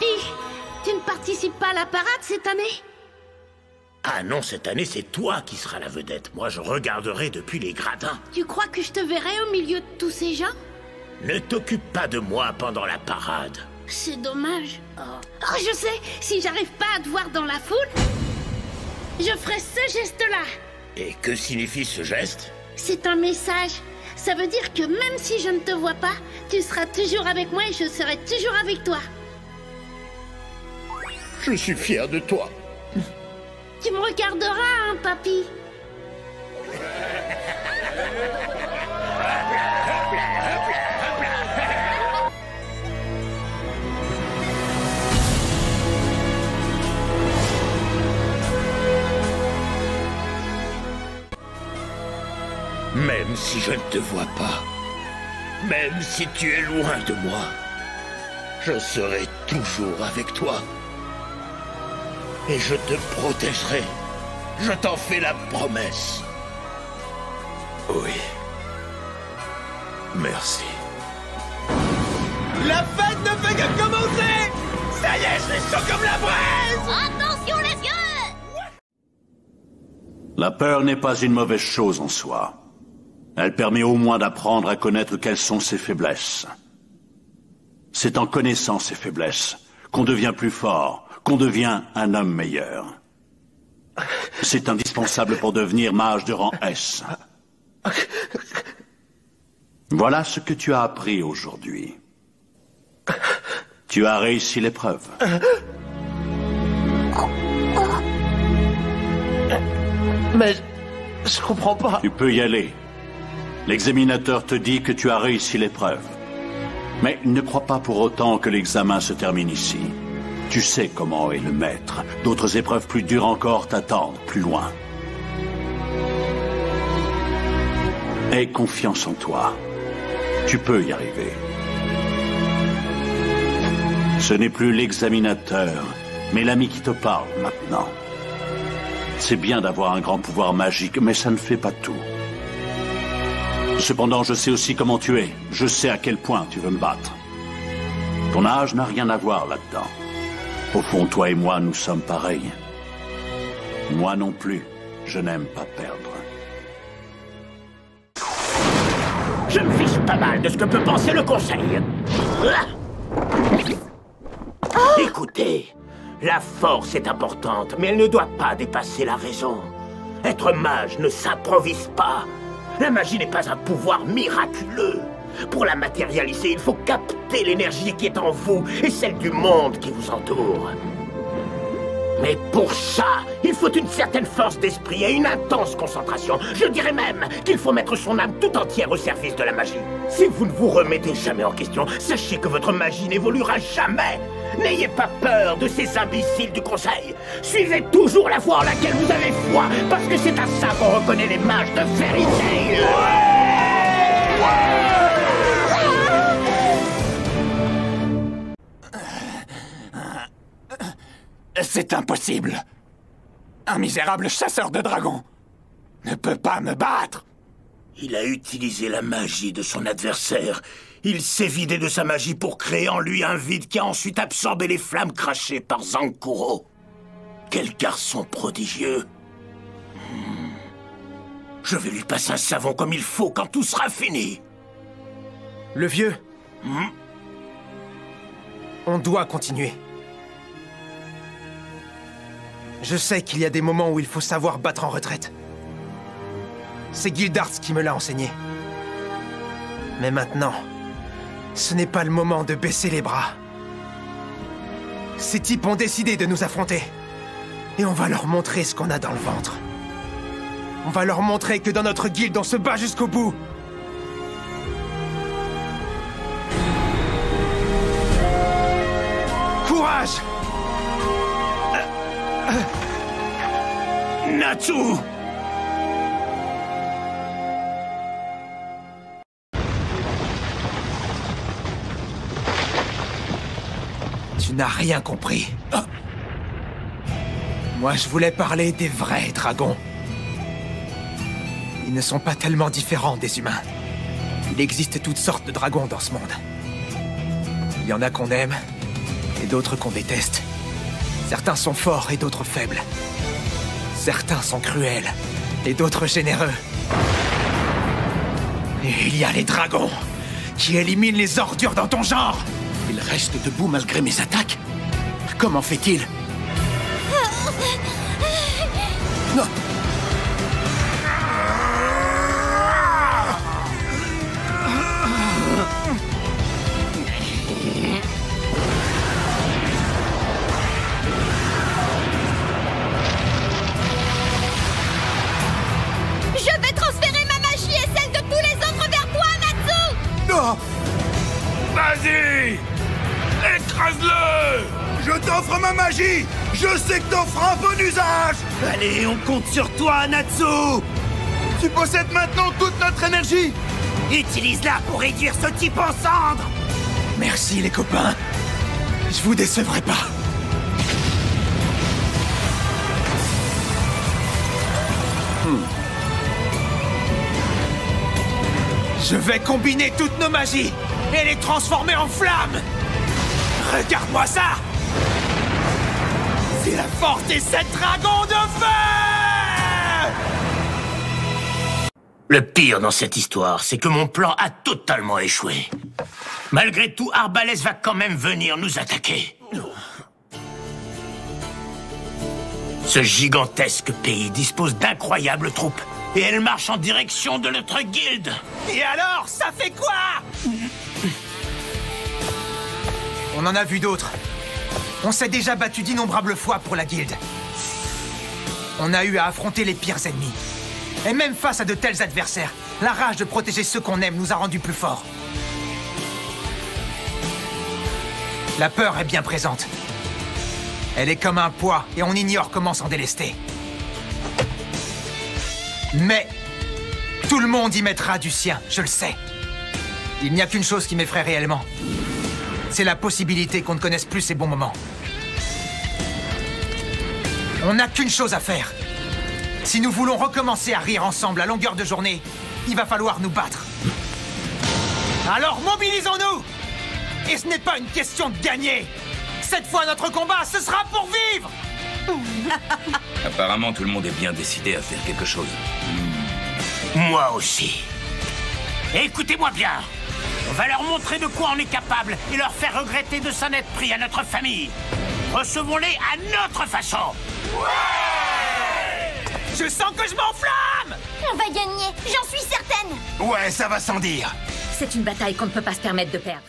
Hi, tu ne participes pas à la parade cette année? Ah non, cette année, c'est toi qui seras la vedette. Moi, je regarderai depuis les gradins. Tu crois que je te verrai au milieu de tous ces gens? Ne t'occupe pas de moi pendant la parade. C'est dommage. Oh, je sais, si j'arrive pas à te voir dans la foule, je ferai ce geste-là. Et que signifie ce geste? C'est un message. Ça veut dire que même si je ne te vois pas, tu seras toujours avec moi et je serai toujours avec toi. Je suis fier de toi. Tu me regarderas, hein, papy? Même si je ne te vois pas, même si tu es loin de moi, je serai toujours avec toi. Et je te protégerai. Je t'en fais la promesse. Oui. Merci. La fête ne fait que commencer! Ça y est, je suis chaud comme la braise! Attention les yeux! La peur n'est pas une mauvaise chose en soi. Elle permet au moins d'apprendre à connaître quelles sont ses faiblesses. C'est en connaissant ses faiblesses qu'on devient plus fort, qu'on devient un homme meilleur. C'est indispensable pour devenir mage de rang S. Voilà ce que tu as appris aujourd'hui. Tu as réussi l'épreuve. Mais je comprends pas. Tu peux y aller. L'examinateur te dit que tu as réussi l'épreuve. Mais ne crois pas pour autant que l'examen se termine ici. Tu sais comment est le maître. D'autres épreuves plus dures encore t'attendent plus loin. Aie confiance en toi. Tu peux y arriver. Ce n'est plus l'examinateur, mais l'ami qui te parle maintenant. C'est bien d'avoir un grand pouvoir magique, mais ça ne fait pas tout. Cependant, je sais aussi comment tu es. Je sais à quel point tu veux me battre. Ton âge n'a rien à voir là-dedans. Au fond, toi et moi, nous sommes pareils. Moi non plus, je n'aime pas perdre. Je me fiche pas mal de ce que peut penser le conseil. Écoutez, la force est importante, mais elle ne doit pas dépasser la raison. Être mage ne s'improvise pas. La magie n'est pas un pouvoir miraculeux. Pour la matérialiser, il faut capter l'énergie qui est en vous et celle du monde qui vous entoure. Mais pour ça, il faut une certaine force d'esprit et une intense concentration. Je dirais même qu'il faut mettre son âme tout entière au service de la magie. Si vous ne vous remettez jamais en question, sachez que votre magie n'évoluera jamais. N'ayez pas peur de ces imbéciles du conseil. Suivez toujours la voie en laquelle vous avez foi, parce que c'est à ça qu'on reconnaît les mages de vérité. C'est impossible. Un misérable chasseur de dragons ne peut pas me battre. Il a utilisé la magie de son adversaire. Il s'est vidé de sa magie pour créer en lui un vide qui a ensuite absorbé les flammes crachées par Zankuro. Quel garçon prodigieux. Je vais lui passer un savon comme il faut quand tout sera fini. Le vieux. On doit continuer. Je sais qu'il y a des moments où il faut savoir battre en retraite. C'est Gildarts qui me l'a enseigné. Mais maintenant, ce n'est pas le moment de baisser les bras. Ces types ont décidé de nous affronter. Et on va leur montrer ce qu'on a dans le ventre. On va leur montrer que dans notre guilde, on se bat jusqu'au bout. Courage! Natsu! Tu n'as rien compris. Moi, je voulais parler des vrais dragons. Ils ne sont pas tellement différents des humains. Il existe toutes sortes de dragons dans ce monde. Il y en a qu'on aime, et d'autres qu'on déteste. Certains sont forts et d'autres faibles. Certains sont cruels et d'autres généreux. Et il y a les dragons qui éliminent les ordures dans ton genre. Il reste debout malgré mes attaques? Comment fait-il? Non. Je vais transférer ma magie et celle de tous les autres vers toi, Natsu! Non. Vas-y! Écrase-le! Je t'offre ma magie! Je sais que t'en feras un bon usage! Allez, on compte sur toi, Natsu! Tu possèdes maintenant toute notre énergie! Utilise-la pour réduire ce type en cendres! Merci les copains. Je vous décevrai pas. Je vais combiner toutes nos magies et les transformer en flammes. Regarde-moi ça! C'est la force des 7 dragons de feu! Le pire dans cette histoire, c'est que mon plan a totalement échoué. Malgré tout, Arbalès va quand même venir nous attaquer. Ce gigantesque pays dispose d'incroyables troupes. Et elle marche en direction de notre guilde. Et alors, ça fait quoi? On en a vu d'autres. On s'est déjà battu d'innombrables fois pour la guilde. On a eu à affronter les pires ennemis. Et même face à de tels adversaires, la rage de protéger ceux qu'on aime nous a rendus plus forts. La peur est bien présente. Elle est comme un poids et on ignore comment s'en délester. Mais tout le monde y mettra du sien, je le sais. Il n'y a qu'une chose qui m'effraie réellement. C'est la possibilité qu'on ne connaisse plus ses bons moments. On n'a qu'une chose à faire. Si nous voulons recommencer à rire ensemble à longueur de journée, il va falloir nous battre. Alors mobilisons-nous! Et ce n'est pas une question de gagner. Cette fois, notre combat, ce sera pour vivre! Apparemment, tout le monde est bien décidé à faire quelque chose. Moi aussi. Et écoutez-moi bien. On va leur montrer de quoi on est capable et leur faire regretter de s'en être pris à notre famille. Recevons-les à notre façon. Je sens que je m'enflamme! On va gagner, j'en suis certaine! Ouais, ça va sans dire. C'est une bataille qu'on ne peut pas se permettre de perdre.